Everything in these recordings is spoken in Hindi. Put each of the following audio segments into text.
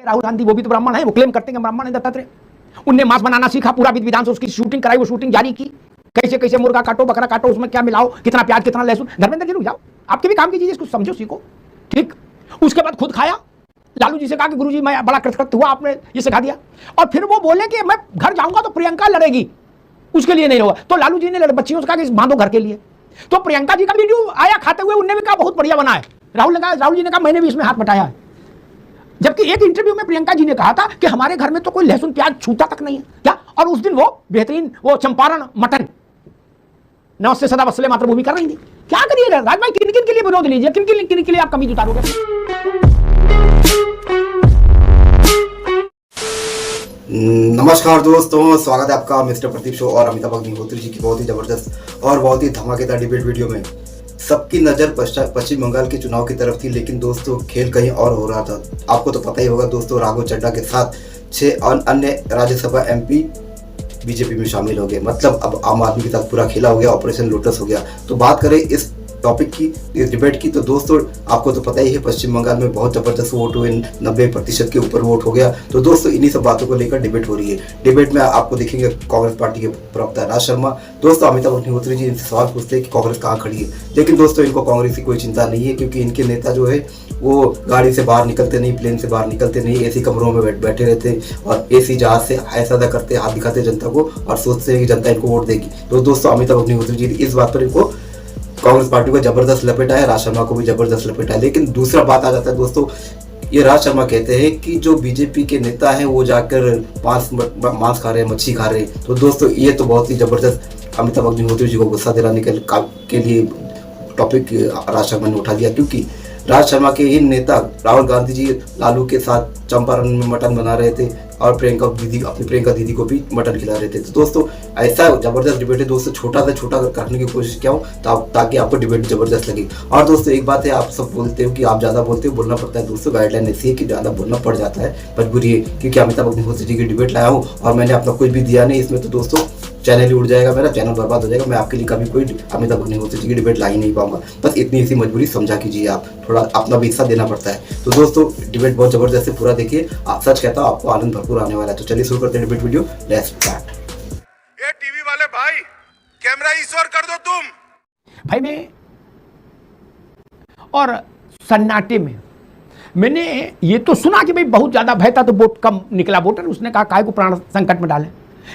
राहुल गांधी वो भी तो ब्राह्मण है, वो क्लेम करते हैं ब्राह्मण है दत्तात्रेय। उनने मांस बनाना सीखा, पूरा विधि विधान से उसकी शूटिंग कराई, वो शूटिंग जारी की, कैसे कैसे मुर्गा काटो, बकरा काटो, उसमें क्या मिलाओ, कितना प्याज कितना लहसुन। धर्मेंद्र जी रुक जाओ, आपके भी काम की चीजें कुछ समझो सीखो, ठीक। उसके बाद खुद खाया, लालू जी से कहा कि गुरुजी मैं बड़ा कृतकृत हुआ, आपने ये सिखा दिया। और फिर वो बोले कि मैं घर जाऊंगा तो प्रियंका लड़ेगी, उसके लिए नहीं होगा। तो लालू जी ने बच्चियों से कहा कि बांधो घर के लिए। तो प्रियंका जी का वीडियो आया खाते हुए, उन्होंने भी कहा बहुत बढ़िया बना है। राहुल जी ने कहा मैंने भी इसमें हाथ बटाया है। जबकि एक इंटरव्यू में प्रियंका जी ने कहा था कि हमारे घर में तो कोई लहसुन प्याज छूता तक नहीं है क्या। और उस दिन वो बेहतरीन वो चंपारण मटन नमस्ते सदा वसले मात्र भूमि कर रही थी। क्या करिएगा राज भाई, किन किन के लिए विरोध लीजिए, किन किन के लिए आप कमीज उतारोगे। नमस्कार दोस्तों, स्वागत है आपका मिस्टर प्रदीप शो और अमिताभ अग्निहोत्री जी की बहुत ही जबरदस्त और बहुत ही धमाकेदार डिबेट वीडियो में। सबकी नज़र पश्चिम बंगाल के चुनाव की तरफ थी, लेकिन दोस्तों खेल कहीं और हो रहा था। आपको तो पता ही होगा दोस्तों, राघव चड्ढा के साथ 6 अन्य राज्यसभा एमपी बीजेपी में शामिल हो गए। मतलब अब आम आदमी के साथ पूरा खेला हो गया, ऑपरेशन लोटस हो गया। तो बात करें इस टॉपिक की, इस डिबेट की, तो दोस्तों आपको तो पता ही है पश्चिम बंगाल में बहुत जबरदस्त वोट हुए, 90% के ऊपर वोट हो गया। तो दोस्तों इन्हीं सब बातों को लेकर डिबेट हो रही है। डिबेट में आपको देखेंगे कांग्रेस पार्टी के प्रवक्ता राज शर्मा। दोस्तों अमिताभ अग्निहोत्री जी इनसे सवाल पूछते हैं कि कांग्रेस कहाँ खड़ी है, लेकिन दोस्तों इनको कांग्रेस की कोई चिंता नहीं है, क्योंकि इनके नेता जो है वो गाड़ी से बाहर निकलते नहीं, प्लेन से बाहर निकलते नहीं, ऐसी कमरों में बैठे रहते और ऐसी जहाज से ऐसा करते, हाथ दिखाते जनता को और सोचते हैं कि जनता इनको वोट देगी। तो दोस्तों अमिताभ अग्निहोत्री जी इस बात पर इनको कांग्रेस पार्टी को जबरदस्त लपेटा है, राज शर्मा को भी जबरदस्त लपेटा है। लेकिन दूसरा बात आ जाता है दोस्तों, ये राज शर्मा कहते हैं कि जो बीजेपी के नेता हैं वो जाकर मांस खा रहे हैं, मच्छी खा रहे हैं। तो दोस्तों ये तो बहुत ही जबरदस्त अमिताभ अग्निहोत्री जी को गुस्सा दिलाने के लिए टॉपिक राज शर्मा ने उठा दिया, क्योंकि राज शर्मा के ही नेता राहुल गांधी जी लालू के साथ चंपारण में मटन बना रहे थे और अपनी प्रियंका दीदी को भी मटन खिला रहे थे। तो दोस्तों ऐसा जबरदस्त डिबेट है दोस्तों, छोटा से छोटा करने की कोशिश किया हूँ ताकि आपको डिबेट जबरदस्त लगे। और दोस्तों एक बात है, आप सब बोलते हो कि आप ज़्यादा बोलते हो, बोलना पड़ता है दोस्तों, गाइडलाइन ऐसी है कि ज़्यादा बोलना पड़ जाता है, मजबूरी है, क्योंकि अमिताभ अग्निहोत्री जी की डिबेट लाया हूँ और मैंने अपना कुछ भी दिया नहीं इसमें। तो दोस्तों चैनल ही उड़ जाएगा, मेरा चैनल बर्बाद हो जाएगा। मैं आपके लिए कभी कोई अमिताभ अग्निहोत्री जी की डिबेट ला ही नहीं पाऊंगा। बस इतनी सी मजबूरी समझा कीजिए, आप थोड़ा अपना भी हिस्सा देना पड़ता है। तो दोस्तों डिबेट बहुत जबरदस्त है, पूरा देखिए। आप सच कहता हूँ आपको आनंद भरपूर आने वाला है। तो चलिए शुरू करते हैं डिबेट वीडियो, लेट्स स्टार्ट। ये टीवी वाले भाई कैमरा ईश्वर कर दो तुम भाई मैं और सन्नाटे में मैंने ये तो सुना कि भाई बहुत ज्यादा भय था तो वोट कम निकला वोटर, उसने कहा काय को प्राण संकट में डालें।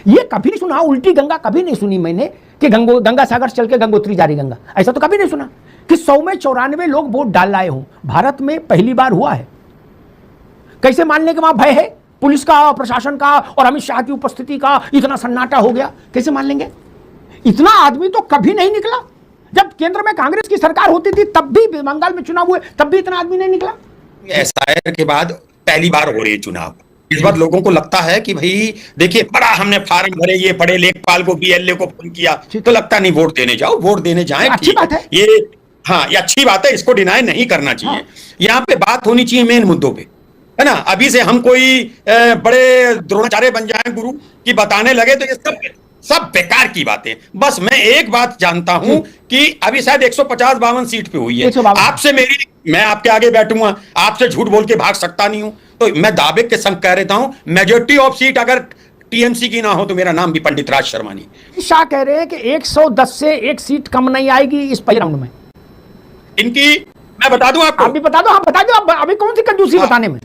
ये कभी नहीं सुना, उल्टी गंगा कभी नहीं सुनी मैंने कि गंगा सागर चल के गंगोत्री जारी गंगा, ऐसा तो कभी नहीं सुना कि 100 में 94 लोग वोट डाल लाए हों। भारत में पहली बार हुआ है। कैसे मानने के वहां भय है पुलिस का, प्रशासन का और अमित शाह की उपस्थिति का, इतना सन्नाटा हो गया, कैसे मान लेंगे। इतना आदमी तो कभी नहीं निकला। जब केंद्र में कांग्रेस की सरकार होती थी तब भी, बंगाल में चुनाव हुए तब भी इतना आदमी नहीं निकला। एसआईआर के बाद पहली बार हो रही है चुनाव। इस बार लोगों को लगता है कि भाई देखिए बड़ा हमने फार्म भरे, ये पढ़े लेखपाल को, बीएलए को फोन किया, तो लगता नहीं वोट देने जाओ, वोट देने जाए, अच्छी बात है ये। हाँ ये अच्छी बात है, इसको डिनाई नहीं करना चाहिए। यहाँ पे बात होनी चाहिए मेन मुद्दों पे, है ना। अभी से हम कोई बड़े द्रोणाचार्य बन जाए गुरु की बताने लगे तो ये सब बेकार की बातें। बस मैं एक बात जानता हूं कि अभी शायद 150-52 सीट पे हुई है। आपसे मैं आपके आगे बैठूंगा, आपसे झूठ बोल के भाग सकता नहीं हूं। तो मैं दावे के संग कह रहता हूं, मेजोरिटी ऑफ सीट अगर टीएमसी की ना हो तो मेरा नाम भी पंडित राज शर्मा नहीं। शाह कह रहे हैं कि 110 से एक सीट कम नहीं आएगी इस पहले राउंड में। इनकी मैं बता दूं आपको, आप भी बता दो। हाँ बता दो, अभी कौन सी कंजूसी बताने में।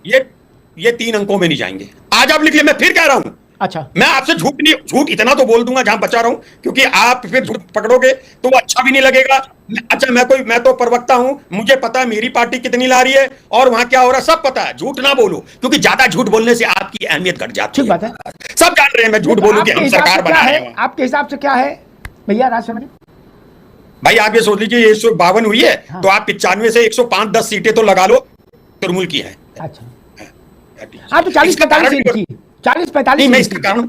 ये 3 अंकों में नहीं जाएंगे। आज आप लिख लिया, मैं फिर कह रहा हूं। अच्छा मैं आपसे झूठ इतना तो बोल दूंगा जहां बचा रहा हूं, क्योंकि आप फिर झूठ पकड़ोगे तो वो अच्छा भी नहीं लगेगा। अच्छा मैं तो प्रवक्ता हूं, मुझे पता है मेरी पार्टी कितनी ला रही है और वहां क्या हो रहा है, सब पता है। झूठ ना बोलो, क्योंकि ज्यादा झूठ बोलने से आपकी अहमियत घट जाती है। बात है, सब जान रहे हैं मैं झूठ बोलूं कि हम सरकार बना रहे हैं। आपके हिसाब से क्या है भैया राज शर्मा? भाई आप ये सोच लीजिए 152 हुई है, तो आप 95 से 105-10 सीटें तो लगा लो, तृणमूल की है। अच्छा हाँ, तो 40-45 मैं इसका कारण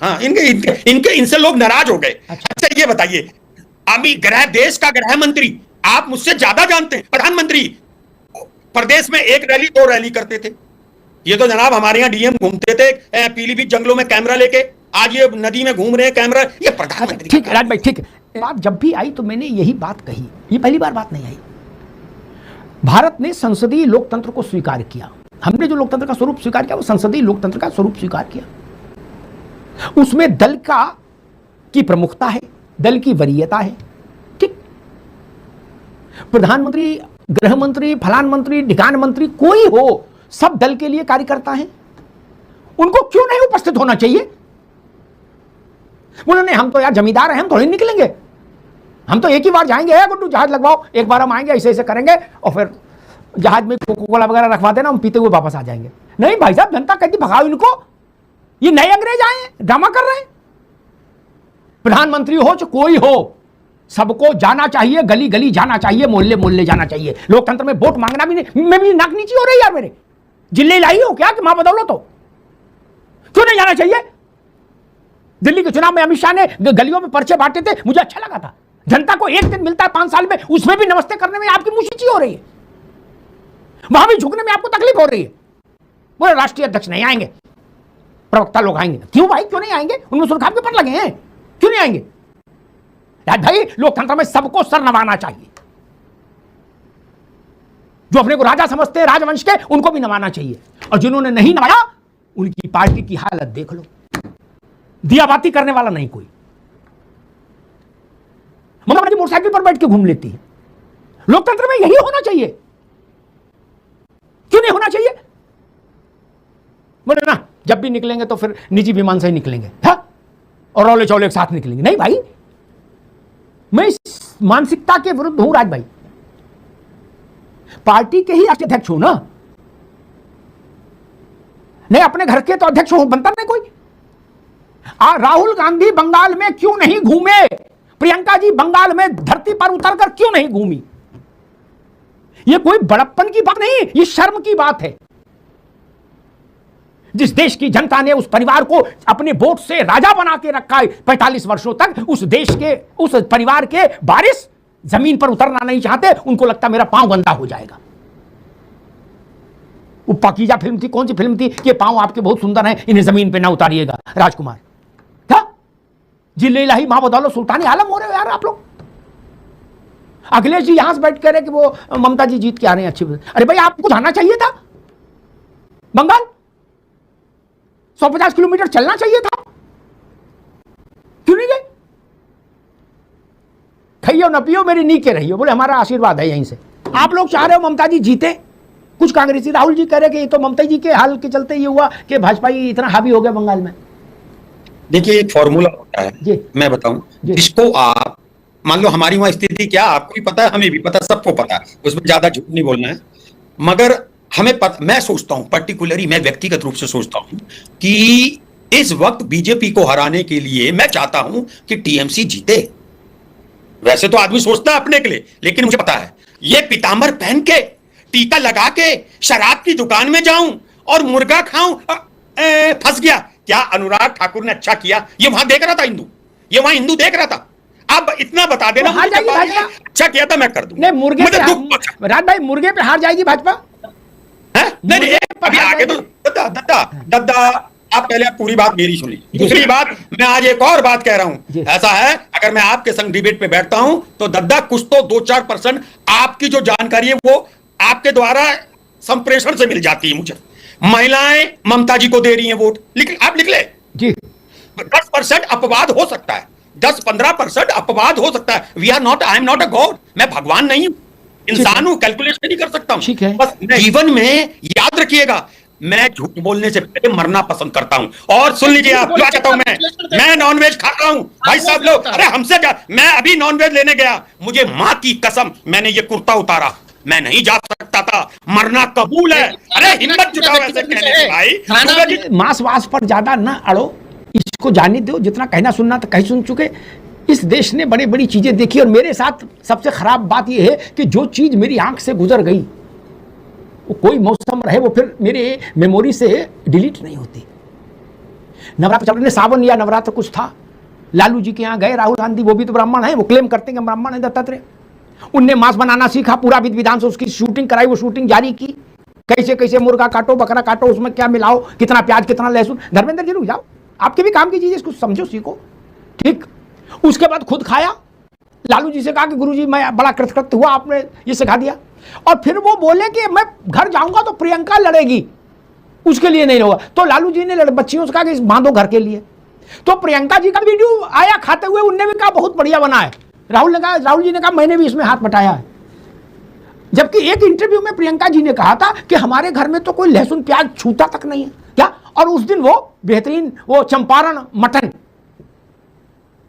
हाँ इनसे लोग नाराज हो गए। अच्छा ये बताइए, अभी देश का गृह मंत्री आप मुझसे ज्यादा जानते हैं, प्रधानमंत्री प्रदेश में 1 रैली 2 रैली करते थे। ये तो जनाब हमारे यहाँ डीएम घूमते थे पीलीभीत जंगलों में कैमरा लेके, आज ये नदी में घूम रहे हैं कैमरा, ये प्रधानमंत्री। ठीक राज भाई, ठीक। बात जब भी आई तो मैंने यही बात कही, ये पहली बार बात नहीं आई। भारत ने संसदीय लोकतंत्र को स्वीकार किया, हमने जो लोकतंत्र का स्वरूप स्वीकार किया वो संसदीय लोकतंत्र का स्वरूप स्वीकार किया। उसमें दल की प्रमुखता है, दल की वरीयता है। ठीक, प्रधानमंत्री, गृह मंत्री, फलान मंत्री, ढिकान मंत्री, कोई हो, सब दल के लिए कार्य करता है। उनको क्यों नहीं उपस्थित होना चाहिए? बोले नहीं, हम तो यार जमींदार हैं, हम थोड़ी निकलेंगे, हम तो एक ही बार जाएंगे, गुड्डू जहाज लगवाओ, एक बार हम आएंगे, ऐसे ऐसे करेंगे और फिर जहाज में कोका कोला वगैरह रखवा देना, हम पीते हुए वापस आ जाएंगे। नहीं भाई साहब, जनता कहती भगाओ इनको, ये नए अंग्रेज आए हैं, ड्रामा कर रहे हैं। प्रधानमंत्री हो चाहे कोई हो, सबको जाना चाहिए, गली गली जाना चाहिए, मोहल्ले मोहल्ले जाना चाहिए। लोकतंत्र में वोट मांगना भी नहीं, मैं भी नाक नीची हो रही यार मेरे, जिले लाई हो क्या कि मां बदौलत हो? क्यों नहीं जाना चाहिए? दिल्ली के चुनाव में अमित शाह ने गलियों में पर्चे बांटे थे, मुझे अच्छा लगा था। जनता को एक दिन मिलता है 5 साल में, उसमें भी नमस्ते करने में आपकी मुशीची हो रही है, वहां भी झुकने में आपको तकलीफ हो रही है। बोले राष्ट्रीय अध्यक्ष नहीं आएंगे, प्रवक्ता लोग आएंगे। क्यों भाई, क्यों नहीं आएंगे? उनमें सुरखाब के पर लगे हैं, क्यों नहीं आएंगे? भाई लोकतंत्र में सबको सर नवाना चाहिए, जो अपने को राजा समझते हैं राजवंश के, उनको भी नवाना चाहिए, और जिन्होंने नहीं नवाया उनकी पार्टी की हालत देख लो, दिया बाती करने वाला नहीं कोई। ममता बनर्जी मोटरसाइकिल पर बैठ के घूम लेती है। लोकतंत्र में यही होना चाहिए, क्यों नहीं होना चाहिए? बोले ना जब भी निकलेंगे तो फिर निजी विमान से ही निकलेंगे, हा? और रौले चौले के साथ निकलेंगे। नहीं भाई, मैं इस मानसिकता के विरुद्ध हूं राज भाई। पार्टी के ही राष्ट्रीय अध्यक्ष हूं ना, नहीं अपने घर के तो अध्यक्ष हो बनता नहीं कोई। राहुल गांधी बंगाल में क्यों नहीं घूमे? प्रियंका जी बंगाल में धरती पर उतरकर क्यों नहीं घूमी? यह कोई बड़प्पन की बात नहीं, यह शर्म की बात है। जिस देश की जनता ने उस परिवार को अपने वोट से राजा बना के रखा है 45 वर्षों तक, उस देश के, उस परिवार के वारिस जमीन पर उतरना नहीं चाहते। उनको लगता मेरा पांव गंदा हो जाएगा। वो पाकीजा फिल्म थी, कौन सी फिल्म थी कि पांव आपके बहुत सुंदर हैं, इन्हें जमीन पे ना उतारिएगा, राजकुमार था। जिले इलाही मां बदौलत सुल्तानी आलम हो रहे हो यार आप लोग। अखिलेश जी यहां से बैठ कर कि वो ममता जी जीत के आ रहे हैं अच्छी। अरे भाई आपको जाना चाहिए था बंगाल, 150 किलोमीटर चलना चाहिए था, क्यों नहीं गए? खाइयो न पियो मेरी नीचे रहियो, बोले हमारा आशीर्वाद है यहीं से। आप लोग चाह रहे हो ममता जी जीते। कुछ कांग्रेसी राहुल जी कह रहे कि ये तो ममता जी के हाल के चलते ये हुआ कि भाजपा इतना हावी हो गया बंगाल में। देखिए एक फॉर्मूला होता है जी, मैं बताऊं, जिसको आप मान लो, हमारी वहां स्थिति क्या आपको भी पता है, हमें भी पता है, सबको पता है, उसमें ज्यादा झूठ नहीं बोलना है। मगर हमें मैं सोचता हूं, पर्टिकुलरली मैं व्यक्तिगत रूप से सोचता हूं कि इस वक्त बीजेपी को हराने के लिए मैं चाहता हूं कि टीएमसी जीते। वैसे तो आदमी सोचता है अपने के लिए, लेकिन मुझे पता है ये पीतांबर पहन के, टीका लगा के शराब की दुकान में जाऊं और मुर्गा खाऊं, फंस गया। क्या अनुराग ठाकुर ने अच्छा किया? ये वहां देख रहा था हिंदू, ये वहां हिंदू देख रहा था। अब इतना बता देना, अच्छा किया था मैं कर दूं। नहीं मुर्गे पे राज भाई, मुर्गे पे हार जाएगी भाजपा। नहीं अभी आगे तो दद्दा आप पहले पूरी बात मेरी सुन लीजिए। दूसरी बात, मैं आज एक और बात कह रहा हूं, ऐसा है अगर मैं आपके संग डिबेट पे बैठता हूं तो दद्दा कुछ तो 2-4% आपकी जो जानकारी है वो आपके द्वारा संप्रेषण से मिल जाती है मुझे। महिलाएं ममता जी को दे रही हैं वोट, आप लिख ले जी। 10% अपवाद हो सकता है, 10-15% अपवाद हो सकता है। We are not, I am not a god, मैं भगवान नहीं हूं, इंसान हूं, कैलकुलेशन नहीं कर सकता हूं। बस जीवन में याद रखिएगा, मैं झूठ बोलने से पहले मरना पसंद करता हूं। और सुन लीजिए आप, क्या कहता हूं मैं नॉनवेज खाता हूं भाई साहब लोग। अरे हमसे क्या, मैं अभी नॉनवेज लेने गया, मुझे मां की कसम मैंने ये कुर्ता उतारा, मैं नहीं जा सकता था, मरना कबूल है। अरे हिम्मत जुटाओ ऐसे कहने की भाई। मांस वास पर ज्यादा ना अड़ो, इसको जाने दो, जितना कहना सुनना तो कहीं सुन चुके। इस देश ने बड़ी बड़ी चीजें देखी और मेरे साथ सबसे खराब बात यह है कि जो चीज मेरी आंख से गुजर गई, वो कोई मौसम रहे वो फिर मेरे मेमोरी से डिलीट नहीं होती। नवरात्र चल रहे, सावन या नवरात्र कुछ था, लालू जी के यहाँ गए राहुल गांधी, वो भी तो ब्राह्मण है, वो क्लेम करते हैं कि ब्राह्मण है दत्तात्रेय। उनने मांस बनाना सीखा, पूरा विधि विधान से उसकी शूटिंग कराई, वो शूटिंग जारी की, कैसे कैसे मुर्गा काटो, बकरा काटो, उसमें क्या मिलाओ, कितना प्याज, कितना लहसुन। धर्मेंद्र जी रुक जाओ, आपके भी काम की चीजें, इसको समझो, सीखो, ठीक। उसके बाद खुद खाया, लालू जी से कहा कि गुरुजी मैं बड़ा कृतकृत हुआ, आपने ये सिखा दिया। और फिर वो बोले कि मैं घर जाऊंगा तो प्रियंका लड़ेगी, उसके लिए नहीं होगा। तो लालू जी ने बच्चियों से कहा कि बांधो घर के लिए। तो प्रियंका जी का वीडियो आया खाते हुए, उनने भी कहा बहुत बढ़िया बना है। राहुल जी ने कहा मैंने भी इसमें हाथ बटाया है। जबकि एक इंटरव्यू में प्रियंका जी ने कहा था कि हमारे घर में तो कोई लहसुन प्याज छूता तक नहीं है क्या। और उस दिन वो बेहतरीन वो चंपारण मटन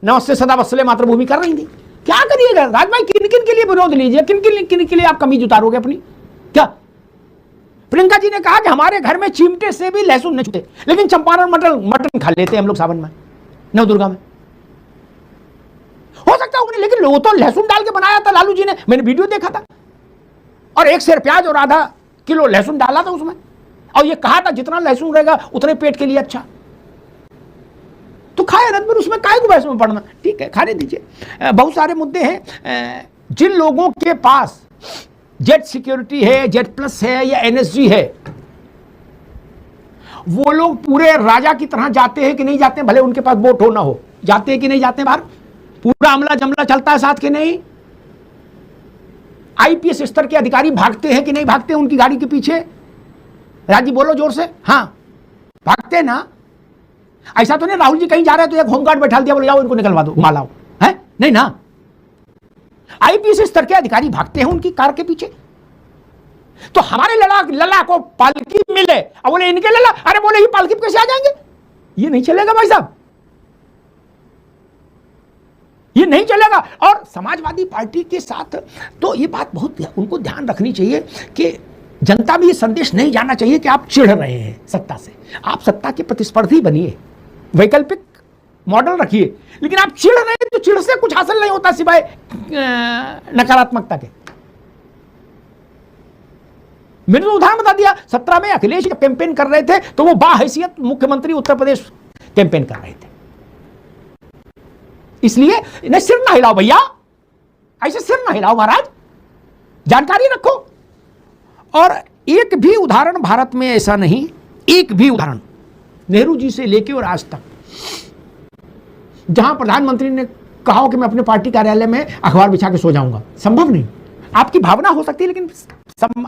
नमस्ते सदा वत्सले मातृभूमि कर रही थी। क्या करिएगा राज भाई, किन किन के लिए विरोध लीजिए, किन किन के लिए आप कमीज उतारोगे अपनी क्या। प्रियंका जी ने कहा कि हमारे घर में चिमटे से भी लहसुन नहीं छूते, लेकिन चंपारण मटन खा लेते हैं हम लोग सावन में, नवदुर्गा में। हो सकता है, लेकिन वो तो लहसुन डाल के बनाया था लालू जी ने, मैंने वीडियो देखा था। और 1 सेर प्याज और आधा किलो लहसुन डाला था उसमें, और ये कहा था जितना लहसुन रहेगा उतने पेट के लिए अच्छा। तो खाए रतन, उसमें काय को बहस में पड़ना, ठीक है खाने दीजिए। बहुत सारे मुद्दे हैं। जिन लोगों के पास जेट सिक्योरिटी है, जेट प्लस है या एनएसजी है, वो लोग पूरे राजा की तरह जाते हैं कि नहीं जाते हैं, भले उनके पास वोट हो ना हो, जाते हैं कि नहीं जाते हैं बाहर, पूरा अमला जमला चलता है साथ के नहीं। आईपीएस स्तर के अधिकारी भागते हैं कि नहीं भागते हैं उनकी गाड़ी के पीछे, राजी बोलो जोर से, हाँ भागते हैं ना। ऐसा तो नहीं राहुल जी कहीं जा रहे हैं तो एक होमगार्ड बैठा दिया, बोले जाओ इनको निकलवा दो, घुमा लाओ, है नहीं ना। आईपीएस स्तर के अधिकारी भागते हैं उनकी कार के पीछे। तो हमारे लला को पालकी मिले, अब बोले इनके लला, अरे बोले ये पालकी कैसे आ जाएंगे, ये नहीं चलेगा भाई साहब, ये नहीं चलेगा। और समाजवादी पार्टी के साथ तो ये बात बहुत उनको ध्यान रखनी चाहिए कि जनता में ये संदेश नहीं जाना चाहिए कि आप चिढ़ रहे हैं सत्ता से। आप सत्ता के प्रतिस्पर्धी बनिए, वैकल्पिक मॉडल रखिए, लेकिन आप चिढ़ रहे हैं तो चिढ़ से कुछ हासिल नहीं होता सिवाय नकारात्मकता के। मैंने तो उदाहरण बता दिया, 17 में अखिलेश जब कैंपेन कर रहे थे तो वो बाहैसियत मुख्यमंत्री उत्तर प्रदेश कैंपेन कर रहे थे। इसलिए नहीं, सिर ना हिलाओ भैया, ऐसे सिर ना हिलाओ महाराज, जानकारी रखो। और एक भी उदाहरण भारत में ऐसा नहीं, एक भी उदाहरण नेहरू जी से लेके और आज तक जहां प्रधानमंत्री ने कहा हो कि मैं अपने पार्टी कार्यालय में अखबार बिछा के सो जाऊंगा, संभव नहीं। आपकी भावना हो सकती है लेकिन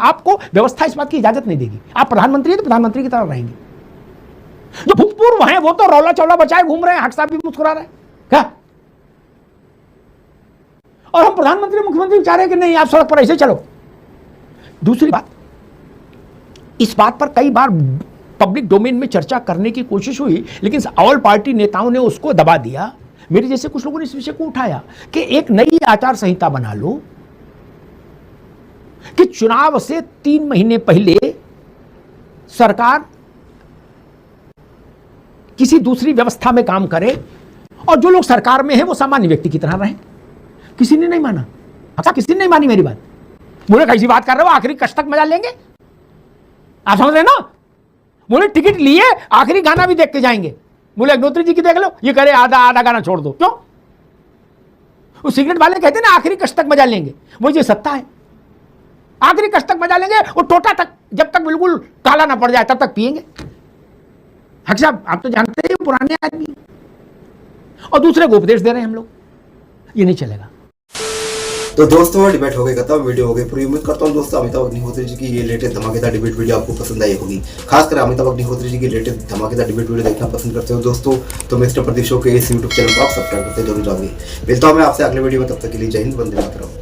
आपको व्यवस्था इस बात की इजाजत नहीं देगी। आप प्रधानमंत्री हैं तो प्रधानमंत्री की तरह रहेंगे। जो भूतपूर्व हैं वो तो रौला चौला बचाए घूम रहे हैं, हक साहब भी मुस्कुरा रहे हैं क्या। और हम प्रधानमंत्री मुख्यमंत्री चाह रहे हैं कि नहीं आप सड़क पर ऐसे चलो। दूसरी बात, इस बात पर कई बार पब्लिक डोमेन में चर्चा करने की कोशिश हुई, लेकिन ऑल पार्टी नेताओं ने उसको दबा दिया। मेरे जैसे कुछ लोगों ने इस विषय को उठाया कि एक नई आचार संहिता बना लो कि चुनाव से 3 महीने पहले सरकार किसी दूसरी व्यवस्था में काम करे और जो लोग सरकार में हैं वो सामान्य व्यक्ति की तरह रहें। किसी ने नहीं माना, अच्छा किसी ने नहीं मानी मेरी बात। बोले कैसी बात कर रहे हो, आखिरी कष्ट तक मजा लेंगे, आप समझ रहे ना। बोले टिकट लिए आखिरी गाना भी देख के जाएंगे। बोले अग्निहोत्री जी की देख लो, ये करे आधा आधा गाना छोड़ दो, क्यों। वो सिगरेट वाले कहते ना आखिरी कष्ट तक मजा लेंगे, वो ये सत्ता है, आखिरी कष्ट तक मजा लेंगे। वो टोटा तक जब तक बिल्कुल काला ना पड़ जाए तब तक पिएंगे। हक साहब आप तो जानते हैं पुराने आदमी, और दूसरे को उपदेश दे रहे हैं हम लोग, ये नहीं चलेगा। तो दोस्तों डिबेट हो गई खत्म, वीडियो हो गई पूरी। उम्मीद करता हूँ दोस्तों अमिताभ अग्निहोत्री जी की ये लेटेस्ट धमाकेदार डिबेट वीडियो आपको पसंद आई होगी। खासकर अमिताभ अग्निहोत्री जी की लेटेस्ट धमाकेदार डिबेट वीडियो देखना पसंद करते हो दोस्तों तो मिस्टर प्रदीप शो के इस यूट्यूब चैनल को आप सब्सक्राइब करते जरूर जाओगे। मिलता हूँ मैं आपसे अगले वीडियो में, तब तक के लिए जय हिंद, वंदे मातरम।